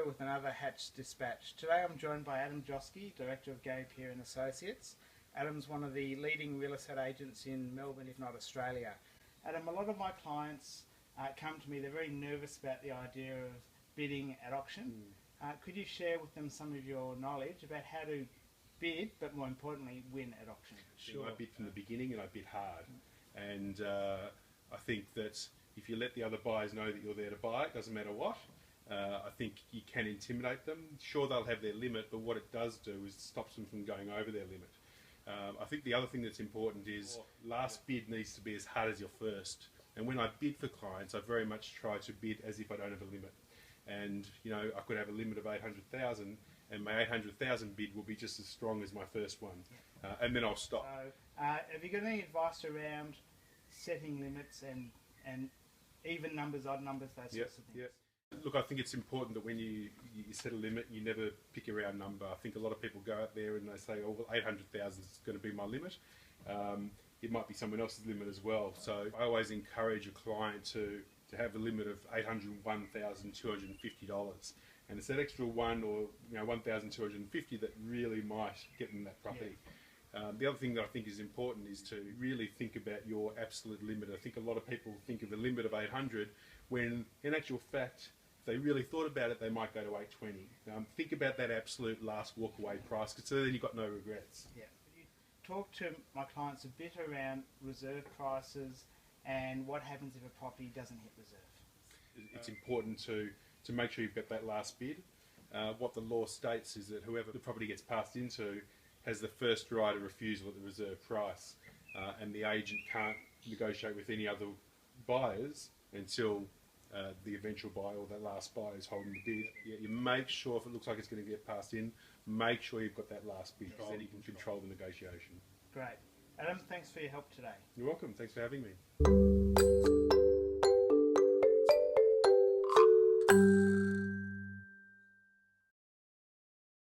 Gaspar with another Hatch Dispatch. Today I'm joined by Adam Joske, Director of Gaspar and Associates. Adam's one of the leading real estate agents in Melbourne, if not Australia. Adam, a lot of my clients come to me, they're very nervous about the idea of bidding at auction. Could you share with them some of your knowledge about how to bid, but more importantly, win at auction? Sure. I bid from the beginning and I bid hard. And I think that if you let the other buyers know that you're there to buy, it doesn't matter what, I think you can intimidate them. Sure, they'll have their limit, but what it does do is it stops them from going over their limit. I think the other thing that's important is last bid needs to be as hard as your first. And when I bid for clients, I very much try to bid as if I don't have a limit. And you know, I could have a limit of 800,000, and my 800,000 bid will be just as strong as my first one, and then I'll stop. So, have you got any advice around setting limits and even numbers, odd numbers, those sorts of things? Yep. Look, I think it's important that when you set a limit, you never pick a round number. I think a lot of people go out there and they say, oh, well, 800,000 is going to be my limit. It might be someone else's limit as well. So I always encourage a client to have a limit of $801,250. And it's that extra one or $1,250 that really might get them that property. The other thing that I think is important is to really think about your absolute limit. I think a lot of people think of a limit of 800 when in actual fact, if they really thought about it, they might go to 820. Think about that absolute last walk-away price, because then you've got no regrets. Yeah. You talk to my clients a bit around reserve prices and what happens if a property doesn't hit reserve. It's important to make sure you've got that last bid. What the law states is that whoever the property gets passed into has the first right of refusal at the reserve price, and the agent can't negotiate with any other buyers until the eventual buyer or that last buyer is holding the bid. You make sure, if it looks like it's going to get passed in, make sure you've got that last bid, because then you can control the negotiation. Great. Adam, thanks for your help today. You're welcome. Thanks for having me.